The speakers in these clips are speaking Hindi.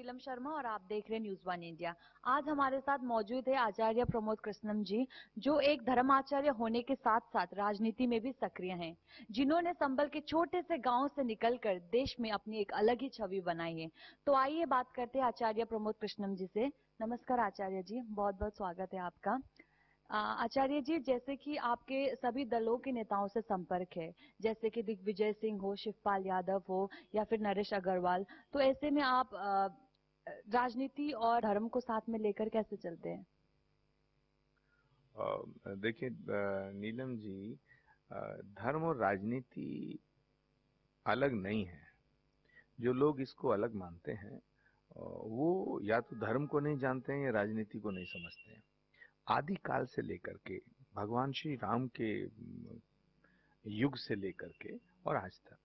नीलम शर्मा और आप देख रहे हैं न्यूज वन इंडिया। आज हमारे साथ मौजूद है आचार्य प्रमोद कृष्णम जी, जो एक धर्माचार्य होने के साथ साथ राजनीति में भी सक्रिय हैं, जिन्होंने संभल के छोटे से गांव से निकलकर देश में अपनी एक अलग ही छवि बनाई है। तो आइए बात करते हैं आचार्य प्रमोद कृष्णम जी से। नमस्कार आचार्य जी, बहुत बहुत स्वागत है आपका। आचार्य जी, जैसे कि आपके सभी दलों के नेताओं से संपर्क है, जैसे कि दिग्विजय सिंह हो, शिवपाल यादव हो या फिर नरेश अग्रवाल, तो ऐसे में आप राजनीति और धर्म को साथ में लेकर कैसे चलते हैं? देखिए नीलम जी, धर्म और राजनीति अलग नहीं है। जो लोग इसको अलग मानते हैं वो या तो धर्म को नहीं जानते हैं या राजनीति को नहीं समझते हैं। आदि काल से लेकर के भगवान श्री राम के युग से लेकर के और आज तक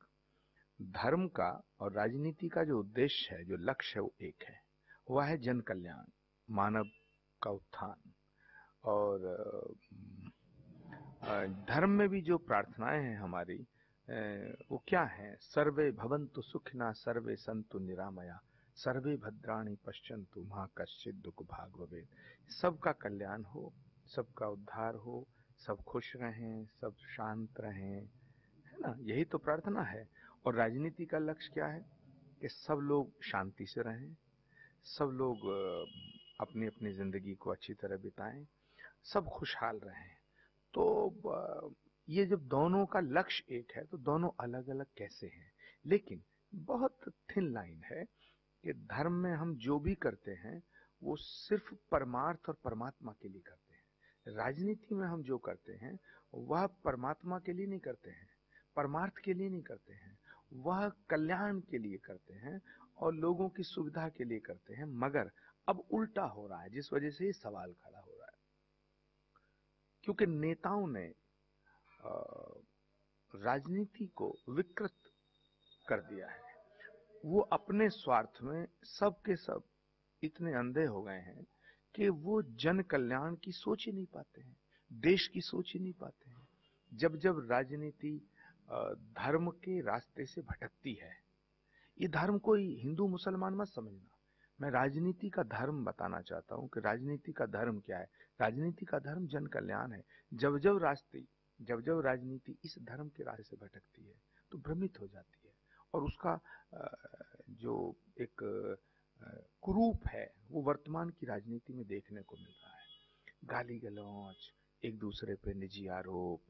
धर्म का और राजनीति का जो उद्देश्य है, जो लक्ष्य है, वो एक है। वह है जन कल्याण, मानव का उत्थान। और धर्म में भी जो प्रार्थनाएं हैं हमारी, वो क्या है? सर्वे भवन्तु सुखिनः, सर्वे सन्तु निरामया, सर्वे भद्राणि पश्यन्तु मा कश्चित् दुःख भाग् भवेत्। सबका कल्याण हो, सबका उद्धार हो, सब खुश रहें, सब शांत रहें, है ना? यही तो प्रार्थना है। और राजनीति का लक्ष्य क्या है? कि सब लोग शांति से रहें, सब लोग अपनी अपनी जिंदगी को अच्छी तरह बिताएं, सब खुशहाल रहें। तो ये जब दोनों का लक्ष्य एक है तो दोनों अलग अलग कैसे हैं? लेकिन बहुत थिन लाइन है कि धर्म में हम जो भी करते हैं वो सिर्फ परमार्थ और परमात्मा के लिए करते हैं। राजनीति में हम जो करते हैं वह परमात्मा के लिए नहीं करते हैं, परमार्थ के लिए नहीं करते हैं, वह कल्याण के लिए करते हैं और लोगों की सुविधा के लिए करते हैं। मगर अब उल्टा हो रहा है, जिस वजह से ये सवाल खड़ा हो रहा है, क्योंकि नेताओं ने राजनीति को विकृत कर दिया है। वो अपने स्वार्थ में सब के सब इतने अंधे हो गए हैं कि वो जन कल्याण की सोच ही नहीं पाते हैं, देश की सोच ही नहीं पाते हैं। जब जब राजनीति धर्म के रास्ते से भटकती है, ये धर्म कोई हिंदू मुसलमान मत समझना, मैं राजनीति का धर्म बताना चाहता हूं कि राजनीति का धर्म क्या है। राजनीति का धर्म जन कल्याण है। जब जब राजनीति इस धर्म के रास्ते से भटकती है तो भ्रमित हो जाती है और उसका जो एक कुरूप है वो वर्तमान की राजनीति में देखने को मिल रहा है। गाली गलौज, एक दूसरे पे निजी आरोप,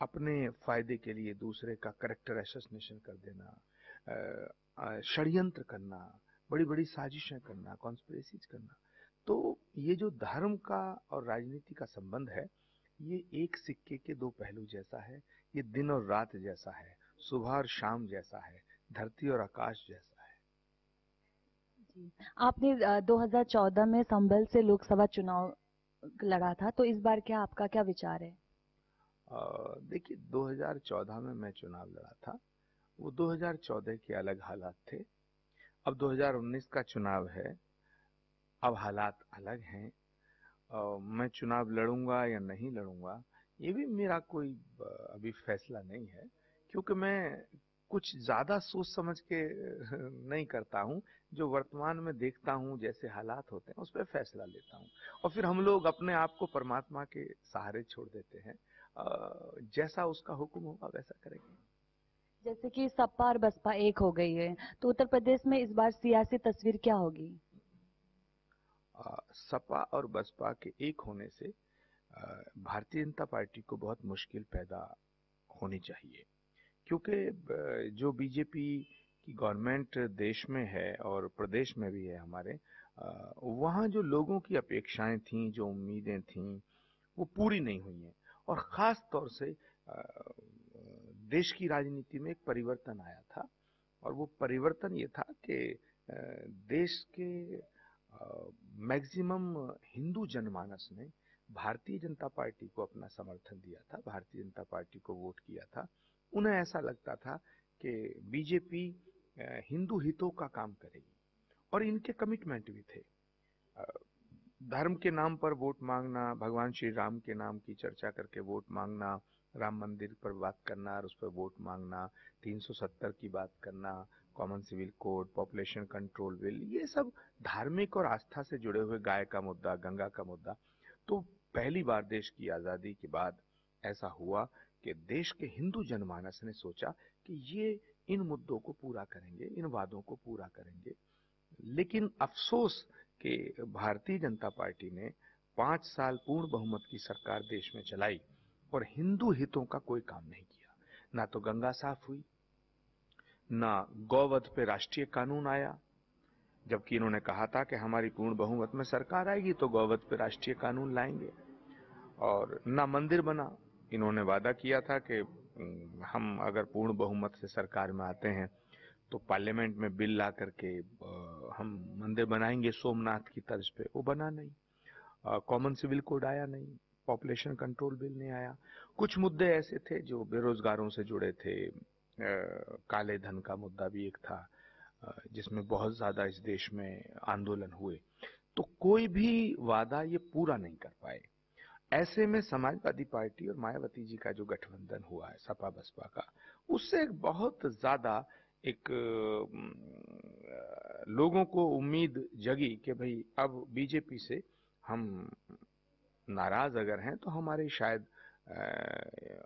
अपने फायदे के लिए दूसरे का कैरेक्टर असैसिनेशन कर देना, षड्यंत्र करना, बड़ी बड़ी साजिशें करना, कॉन्स्पिरेसीज करना। तो ये जो धर्म का और राजनीति का संबंध है, ये एक सिक्के के दो पहलू जैसा है। ये दिन और रात जैसा है, सुबह और शाम जैसा है, धरती और आकाश जैसा है। जी, आपने 2014 में संभल से लोकसभा चुनाव लड़ा था, तो इस बार आपका क्या विचार है? देखिए, 2014 में मैं चुनाव लड़ा था, वो 2014 के अलग हालात थे। अब 2019 का चुनाव है, अब हालात अलग हैं। मैं चुनाव लड़ूंगा या नहीं लड़ूंगा, ये भी मेरा कोई अभी फैसला नहीं है, क्योंकि मैं कुछ ज्यादा सोच समझ के नहीं करता हूं। जो वर्तमान में देखता हूं, जैसे हालात होते हैं, उस पर फैसला लेता हूं और फिर हम लोग अपने आप को परमात्मा के सहारे छोड़ देते हैं। जैसा उसका हुक्म होगा वैसा करेंगे। जैसे कि सपा और बसपा एक हो गई है, तो उत्तर प्रदेश में इस बार सियासी तस्वीर क्या होगी? सपा और बसपा के एक होने से भारतीय जनता पार्टी को बहुत मुश्किल पैदा होनी चाहिए, क्योंकि जो बीजेपी की गवर्नमेंट देश में है और प्रदेश में भी है हमारे, वहाँ जो लोगों की अपेक्षाएं थीं, जो उम्मीदें थीं, वो पूरी नहीं हुई हैं। और खास तौर से देश की राजनीति में एक परिवर्तन आया था, और वो परिवर्तन ये था कि देश के मैक्सिमम हिंदू जनमानस ने भारतीय जनता पार्टी को अपना समर्थन दिया था, भारतीय जनता पार्टी को वोट किया था। उन्हें ऐसा लगता था कि बीजेपी हिंदू हितों का काम करेगी, और इनके कमिटमेंट भी थे। धर्म के नाम पर वोट मांगना, भगवान श्री राम के नाम की चर्चा करके वोट मांगना, राम मंदिर पर बात करना और उस पर वोट मांगना, 370 की बात करना, common civil code, population control bill, ये सब धार्मिक और आस्था से जुड़े हुए, गाय का मुद्दा, गंगा का मुद्दा। तो पहली बार देश की आजादी के बाद ऐसा हुआ कि देश के हिंदू जनमानस ने सोचा कि ये इन मुद्दों को पूरा करेंगे, इन वादों को पूरा करेंगे। लेकिन अफसोस कि भारतीय जनता पार्टी ने 5 साल पूर्ण बहुमत की सरकार देश में चलाई और हिंदू हितों का कोई काम नहीं किया। ना तो गंगा साफ हुई, ना गौवध पे राष्ट्रीय कानून आया, जबकि इन्होंने कहा था कि हमारी पूर्ण बहुमत में सरकार आएगी तो गौवध पे राष्ट्रीय कानून लाएंगे। और ना मंदिर बना। इन्होंने वादा किया था कि हम अगर पूर्ण बहुमत से सरकार में आते हैं तो पार्लियामेंट में बिल ला करके हम मंदिर बनाएंगे सोमनाथ की तर्ज पे। वो बना नहीं। कॉमन सिविल कोड आया नहीं, पॉपुलेशन कंट्रोल बिल नहीं आया। कुछ मुद्दे ऐसे थे जो बेरोजगारों से जुड़े थे। काले धन का मुद्दा भी एक था, जिसमें बहुत ज्यादा इस देश में आंदोलन हुए। तो कोई भी वादा ये पूरा नहीं कर पाए। ऐसे में समाजवादी पार्टी और मायावती जी का जो गठबंधन हुआ है सपा बसपा का, उससे एक बहुत ज्यादा एक लोगों को उम्मीद जगी कि भाई अब बीजेपी से हम नाराज अगर हैं तो हमारे शायद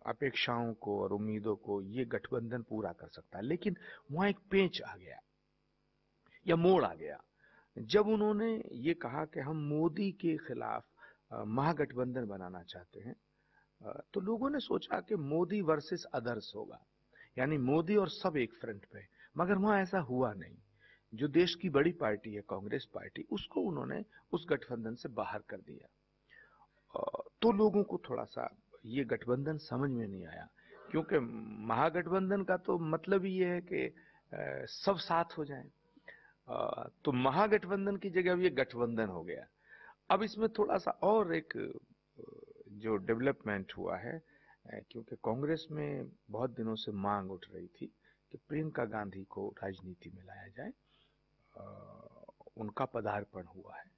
अपेक्षाओं को और उम्मीदों को ये गठबंधन पूरा कर सकता है। लेकिन वहां एक पेंच आ गया या मोड़ आ गया जब उन्होंने ये कहा कि हम मोदी के खिलाफ महागठबंधन बनाना चाहते हैं। तो लोगों ने सोचा कि मोदी वर्सेस अदर्स होगा, यानी मोदी और सब एक फ्रंट पे। मगर वहां ऐसा हुआ नहीं। जो देश की बड़ी पार्टी है कांग्रेस पार्टी, उसको उन्होंने उस गठबंधन से बाहर कर दिया। तो लोगों को थोड़ा सा ये गठबंधन समझ में नहीं आया, क्योंकि महागठबंधन का तो मतलब ही ये है कि सब साथ हो जाएं। तो महागठबंधन की जगह अब ये गठबंधन हो गया। अब इसमें थोड़ा सा और एक जो डेवलपमेंट हुआ है, क्योंकि कांग्रेस में बहुत दिनों से मांग उठ रही थी कि प्रियंका गांधी को राजनीति में लाया जाए। उनका पदार्पण हुआ है।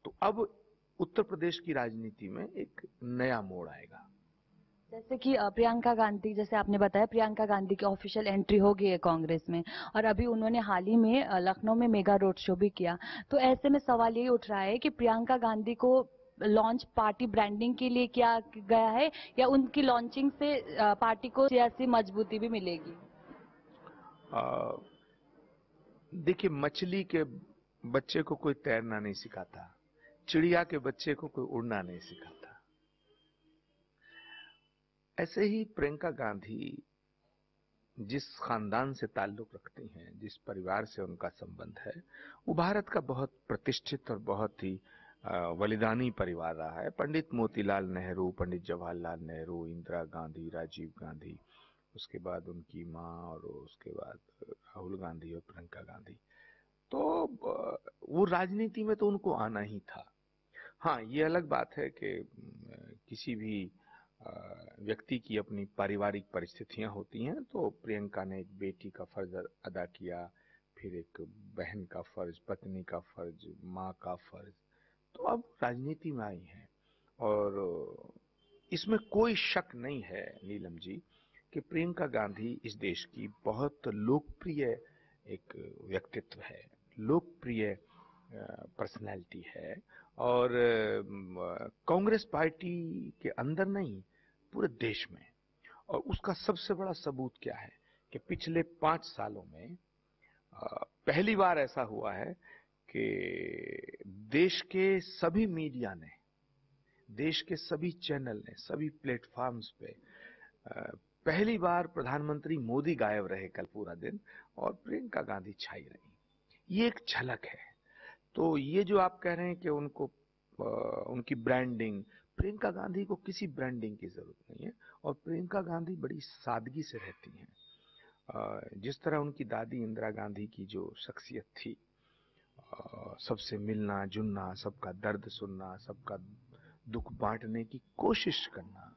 तो अब उत्तर प्रदेश की राजनीति में एक नया मोड़ आएगा। जैसे कि प्रियंका गांधी, जैसे आपने बताया प्रियंका गांधी की ऑफिशियल एंट्री हो गई है कांग्रेस में, और अभी उन्होंने हाल ही में लखनऊ में मेगा रोड शो भी किया। तो ऐसे में सवाल ये उठ रहा है कि प्रियंका गांधी को लॉन्च पार्टी ब्रांडिंग के लिए किया गया है, या उनकी लॉन्चिंग से पार्टी को सियासी मजबूती भी मिलेगी? देखिए, मछली के बच्चे को कोई तैरना नहीं सिखाता, चिड़िया के बच्चे को कोई उड़ना नहीं सिखाता। ऐसे ही प्रियंका गांधी जिस खानदान से ताल्लुक रखती हैं, जिस परिवार से उनका संबंध है, वो भारत का बहुत प्रतिष्ठित और बहुत ही बलिदानी परिवार रहा है। पंडित मोतीलाल नेहरू, पंडित जवाहरलाल नेहरू, इंदिरा गांधी, राजीव गांधी, उसके बाद उनकी माँ, और उसके बाद राहुल गांधी और प्रियंका गांधी। तो वो राजनीति में तो उनको आना ही था। हाँ, ये अलग बात है कि किसी भी व्यक्ति की अपनी पारिवारिक परिस्थितियां होती हैं। तो प्रियंका ने एक बेटी का फर्ज अदा किया, फिर एक बहन का फर्ज, पत्नी का फर्ज, माँ का फर्ज। तो अब राजनीति में आई हैं, और इसमें कोई शक नहीं है नीलम जी कि प्रियंका गांधी इस देश की बहुत लोकप्रिय एक व्यक्तित्व है, लोकप्रिय पर्सनैलिटी है। और कांग्रेस पार्टी के अंदर नहीं, पूरे देश में। और उसका सबसे बड़ा सबूत क्या है कि पिछले 5 सालों में पहली बार ऐसा हुआ है कि देश के सभी मीडिया ने, देश के सभी चैनल ने, सभी प्लेटफॉर्म्स पे पहली बार प्रधानमंत्री मोदी गायब रहे कल पूरा दिन, और प्रियंका गांधी छाई रही। ये एक झलक है। तो ये जो आप कह रहे हैं कि उनको उनकी ब्रांडिंग, प्रियंका गांधी को किसी ब्रांडिंग की जरूरत नहीं है। और प्रियंका गांधी बड़ी सादगी से रहती हैं। जिस तरह उनकी दादी इंदिरा गांधी की जो शख्सियत थी, सबसे मिलना जुलना, सबका दर्द सुनना, सबका दुख बांटने की कोशिश करना,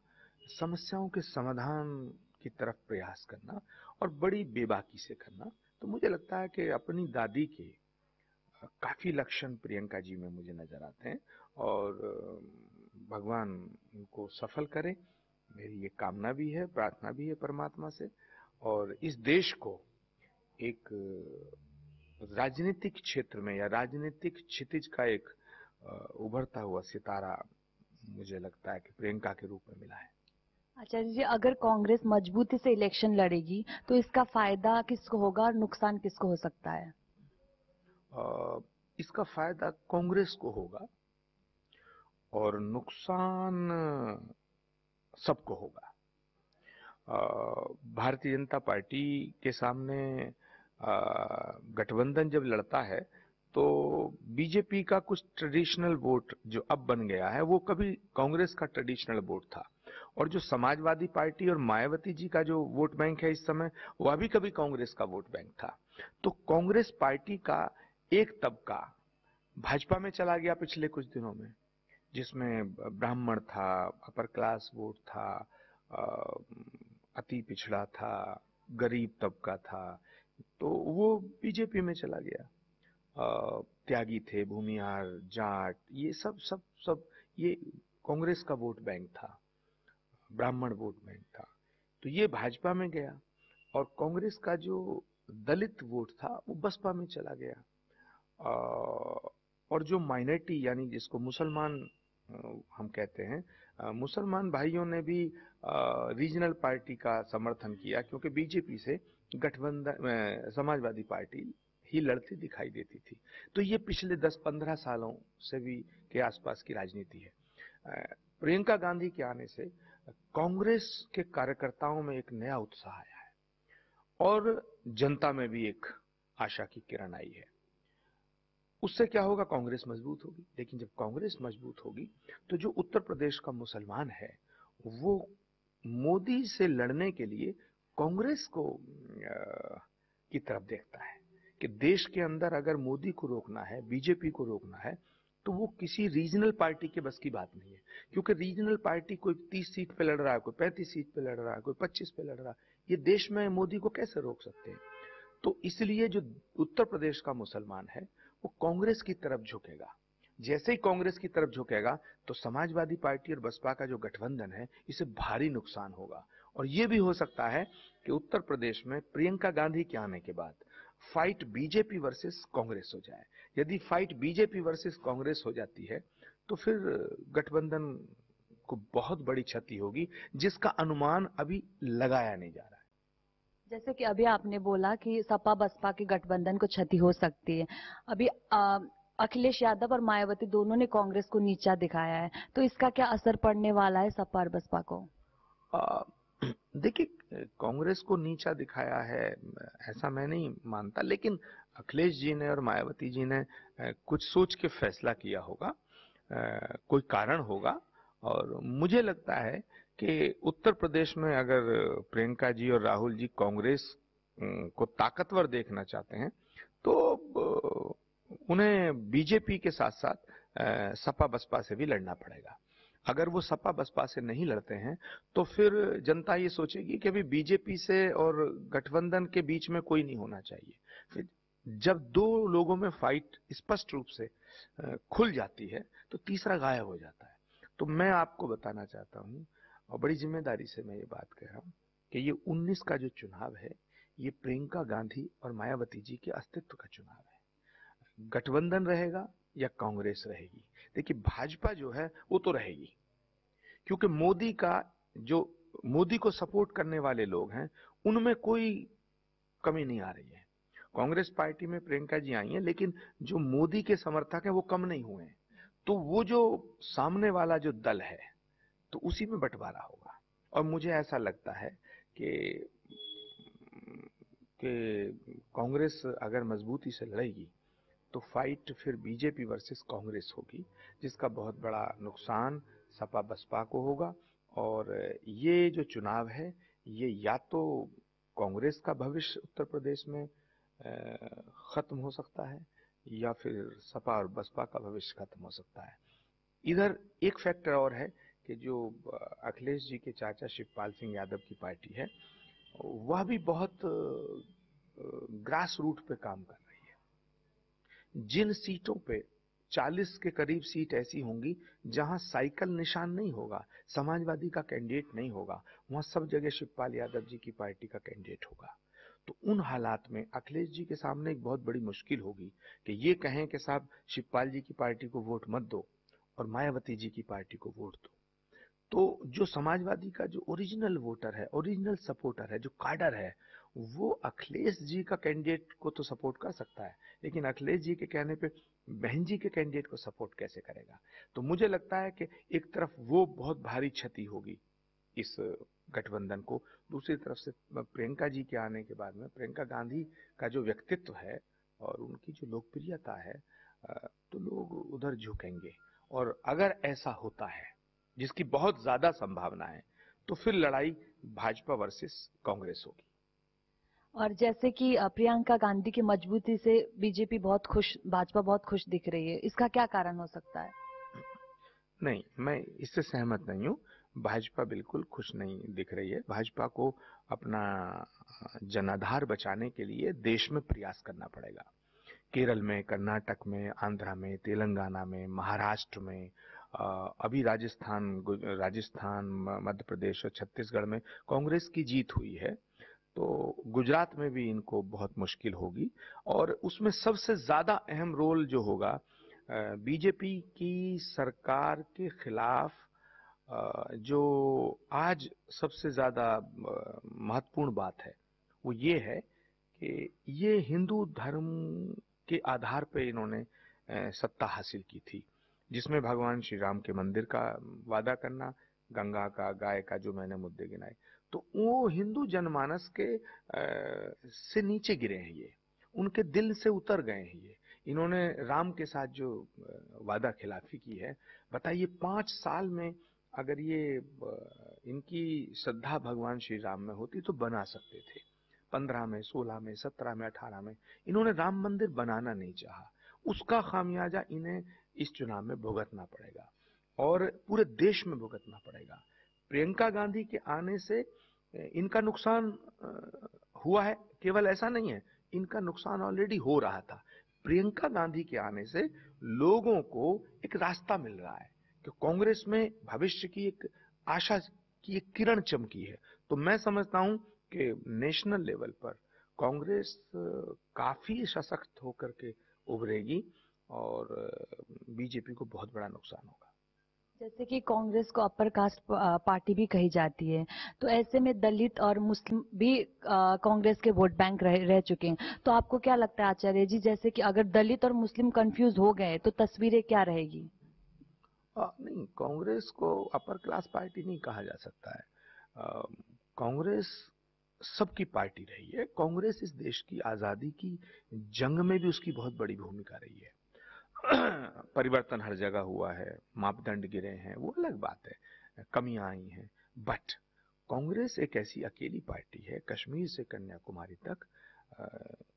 समस्याओं के समाधान की तरफ प्रयास करना, और बड़ी बेबाकी से करना। तो मुझे लगता है कि अपनी दादी के काफी लक्षण प्रियंका जी में मुझे नजर आते हैं, और भगवान उनको सफल करे, मेरी ये कामना भी है, प्रार्थना भी है परमात्मा से। और इस देश को एक राजनीतिक क्षेत्र में या राजनीतिक क्षितिज का एक उभरता हुआ सितारा मुझे लगता है कि प्रियंका के रूप में मिला है। आचार्य जी, अगर कांग्रेस मजबूती से इलेक्शन लड़ेगी तो इसका फायदा किसको होगा और नुकसान किसको हो सकता है? इसका फायदा कांग्रेस को होगा और नुकसान सबको होगा। भारतीय जनता पार्टी के सामने गठबंधन जब लड़ता है तो बीजेपी का कुछ ट्रेडिशनल वोट जो अब बन गया है वो कभी कांग्रेस का ट्रेडिशनल वोट था, और जो समाजवादी पार्टी और मायावती जी का जो वोट बैंक है इस समय वह भी कभी कांग्रेस का वोट बैंक था। तो कांग्रेस पार्टी का एक तबका भाजपा में चला गया पिछले कुछ दिनों में, जिसमें ब्राह्मण था, अपर क्लास वोट था, अति पिछड़ा था, गरीब तबका था, तो वो बीजेपी में चला गया। त्यागी थे, भूमिहार, जाट, ये सब ये कांग्रेस का वोट बैंक था, ब्राह्मण वोट बैंक था, तो ये भाजपा में गया। और कांग्रेस का जो दलित वोट था वो बसपा में चला गया। और जो माइनॉरिटी यानी जिसको मुसलमान हम कहते हैं, मुसलमान भाइयों ने भी रीजनल पार्टी का समर्थन किया, क्योंकि बीजेपी से गठबंधन समाजवादी पार्टी ही लड़ती दिखाई देती थी। तो ये पिछले 10-15 सालों से भी के आसपास की राजनीति है। प्रियंका गांधी के आने से कांग्रेस के कार्यकर्ताओं में एक नया उत्साह आया है और जनता में भी एक आशा की किरण आई है। उससे क्या होगा, कांग्रेस मजबूत होगी। लेकिन जब कांग्रेस मजबूत होगी तो जो उत्तर प्रदेश का मुसलमान है वो मोदी से लड़ने के लिए कांग्रेस को की तरफ देखता है कि देश के अंदर अगर मोदी को रोकना है, बीजेपी को रोकना है, तो वो किसी रीजनल पार्टी के बस की बात नहीं है। क्योंकि रीजनल पार्टी कोई 30 सीट पे लड़ रहा है, कोई 35 सीट पे लड़ रहा है, कोई 25 पे लड़ रहा है, ये देश में मोदी को कैसे रोक सकते हैं? तो इसलिए जो उत्तर प्रदेश का मुसलमान है वो कांग्रेस की तरफ झुकेगा। जैसे ही कांग्रेस की तरफ झुकेगा तो समाजवादी पार्टी और बसपा का जो गठबंधन है इसे भारी नुकसान होगा। और यह भी हो सकता है कि उत्तर प्रदेश में प्रियंका गांधी के आने के बाद फाइट बीजेपी वर्सेस कांग्रेस हो जाए। यदि फाइट बीजेपी वर्सेस कांग्रेस हो जाती है तो फिर गठबंधन को बहुत बड़ी क्षति होगी, जिसका अनुमान अभी लगाया नहीं जा रहा है। जैसे कि अभी आपने बोला कि सपा बसपा के गठबंधन को क्षति हो सकती है। अभी अखिलेश यादव और मायावती दोनों ने कांग्रेस को नीचा दिखाया है, तो इसका क्या असर पड़ने वाला है सपा और बसपा को? देखिए, कांग्रेस को नीचा दिखाया है ऐसा मैं नहीं मानता, लेकिन अखिलेश जी ने और मायावती जी ने कुछ सोच के फैसला किया होगा, कोई कारण होगा। और मुझे लगता है कि उत्तर प्रदेश में अगर प्रियंका जी और राहुल जी कांग्रेस को ताकतवर देखना चाहते हैं तो उन्हें बीजेपी के साथ साथ सपा बसपा से भी लड़ना पड़ेगा। अगर वो सपा बसपा से नहीं लड़ते हैं तो फिर जनता ये सोचेगी कि अभी बीजेपी से और गठबंधन के बीच में कोई नहीं होना चाहिए। फिर जब दो लोगों में फाइट स्पष्ट रूप से खुल जाती है तो तीसरा गायब हो जाता है। तो मैं आपको बताना चाहता हूं और बड़ी जिम्मेदारी से मैं ये बात कह रहा हूं कि ये 19 का जो चुनाव है ये प्रियंका गांधी और मायावती जी के अस्तित्व का चुनाव है। गठबंधन रहेगा या कांग्रेस रहेगी। देखिए, भाजपा जो है वो तो रहेगी, क्योंकि मोदी को सपोर्ट करने वाले लोग हैं उनमें कोई कमी नहीं आ रही है। कांग्रेस पार्टी में प्रियंका जी आई हैं, लेकिन जो मोदी के समर्थक हैं वो कम नहीं हुए हैं। तो वो जो सामने वाला जो दल है तो उसी में बंटवारा होगा। और मुझे ऐसा लगता है कि कांग्रेस अगर मजबूती से लड़ेगी तो फाइट फिर बीजेपी वर्सेस कांग्रेस होगी, जिसका बहुत बड़ा नुकसान सपा बसपा को होगा। और ये जो चुनाव है ये या तो कांग्रेस का भविष्य उत्तर प्रदेश में खत्म हो सकता है या फिर सपा और बसपा का भविष्य खत्म हो सकता है। इधर एक फैक्टर और है कि जो अखिलेश जी के चाचा शिवपाल सिंह यादव की पार्टी है वह भी बहुत ग्रास रूट पे काम कर रही है। जिन सीटों पे 40 के करीब सीट ऐसी होंगी जहां साइकिल निशान नहीं होगा, समाजवादी का कैंडिडेट नहीं होगा, वहां सब जगह शिवपाल यादव जी की पार्टी का कैंडिडेट होगा। तो उन हालात में अखिलेश जी के सामने एक बहुत बड़ी मुश्किल होगी कि ये कहें कि साहब शिवपाल जी की पार्टी को वोट मत दो और मायावती जी की पार्टी को वोट दो। तो जो समाजवादी का जो ओरिजिनल वोटर है, ओरिजिनल सपोर्टर है, जो काडर है, वो अखिलेश जी का कैंडिडेट को तो सपोर्ट कर सकता है, लेकिन अखिलेश जी के कहने पे बहन जी के कैंडिडेट को सपोर्ट कैसे करेगा। तो मुझे लगता है कि एक तरफ वो बहुत भारी क्षति होगी इस गठबंधन को, दूसरी तरफ से प्रियंका जी के आने के बाद में प्रियंका गांधी का जो व्यक्तित्व है और उनकी जो लोकप्रियता है, तो लोग उधर झुकेंगे। और अगर ऐसा होता है, जिसकी बहुत ज्यादा संभावना है, तो फिर लड़ाई भाजपा वर्सेस कांग्रेस होगी। और जैसे कि प्रियंका गांधी की मजबूती से बीजेपी बहुत खुश, भाजपा बहुत खुश दिख रही है, इसका क्या कारण हो सकता है? नहीं, मैं इससे सहमत नहीं हूँ। भाजपा बिल्कुल खुश नहीं दिख रही है। भाजपा को अपना जनाधार बचाने के लिए देश में प्रयास करना पड़ेगा। केरल में, कर्नाटक में, आंध्रा में, तेलंगाना में, महाराष्ट्र में, अभी राजस्थान, मध्य प्रदेश और छत्तीसगढ़ में कांग्रेस की जीत हुई है। तो गुजरात में भी इनको बहुत मुश्किल होगी और उसमें सबसे ज्यादा अहम रोल जो होगा बीजेपी की सरकार के खिलाफ, जो आज सबसे ज्यादा महत्वपूर्ण बात है वो ये है कि ये हिंदू धर्म के आधार पे इन्होंने सत्ता हासिल की थी, जिसमें भगवान श्री राम के मंदिर का वादा करना, गंगा का, गाय का, जो मैंने मुद्दे गिनाए, तो वो हिंदू जनमानस के से नीचे गिरे हैं, ये उनके दिल से उतर गए हैं। ये इन्होंने राम के साथ जो वादा खिलाफी की है, बताइए 5 साल में अगर ये इनकी श्रद्धा भगवान श्री राम में होती तो बना सकते थे। 15 में, 16 में, 17 में, 18 में इन्होंने राम मंदिर बनाना नहीं चाहा। उसका खामियाजा इन्हें इस चुनाव में भुगतना पड़ेगा और पूरे देश में भुगतना पड़ेगा। प्रियंका गांधी के आने से इनका नुकसान हुआ है, केवल ऐसा नहीं है, इनका नुकसान ऑलरेडी हो रहा था। प्रियंका गांधी के आने से लोगों को एक रास्ता मिल रहा है कि कांग्रेस में भविष्य की एक आशा की एक किरण चमकी है। तो मैं समझता हूं कि नेशनल लेवल पर कांग्रेस काफी सशक्त होकर के उभरेगी और बीजेपी को बहुत बड़ा नुकसान होगा। जैसे कि कांग्रेस को अपर कास्ट पार्टी भी कही जाती है, तो ऐसे में दलित और मुस्लिम भी कांग्रेस के वोट बैंक रह चुके हैं। तो आपको क्या लगता है आचार्य जी, जैसे कि अगर दलित और मुस्लिम कंफ्यूज हो गए तो तस्वीरें क्या रहेगी? नहीं, कांग्रेस को अपर क्लास पार्टी नहीं कहा जा सकता है। कांग्रेस सबकी पार्टी रही है। कांग्रेस इस देश की आजादी की जंग में भी उसकी बहुत बड़ी भूमिका रही है। परिवर्तन हर जगह हुआ है, मापदंड गिरे हैं, वो अलग बात है, कमियां आई हैं, बट कांग्रेस एक ऐसी अकेली पार्टी है कश्मीर से कन्याकुमारी तक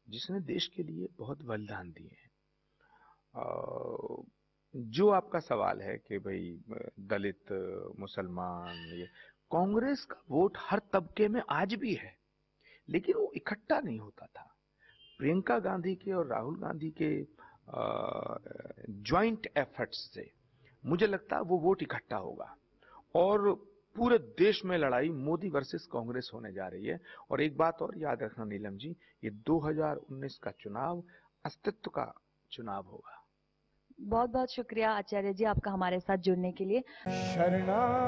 जिसने देश के लिए बहुत बलिदान दिए हैं। जो आपका सवाल है कि भाई दलित, मुसलमान, ये कांग्रेस का वोट हर तबके में आज भी है, लेकिन वो इकट्ठा नहीं होता था। प्रियंका गांधी के और राहुल गांधी के ज्वाइंट एफर्ट्स से मुझे लगता है वो वोट इकट्ठा होगा और पूरे देश में लड़ाई मोदी वर्सेस कांग्रेस होने जा रही है। और एक बात और याद रखना नीलम जी, ये 2019 का चुनाव अस्तित्व का चुनाव होगा। बहुत बहुत शुक्रिया आचार्य जी आपका हमारे साथ जुड़ने के लिए। शरणागतम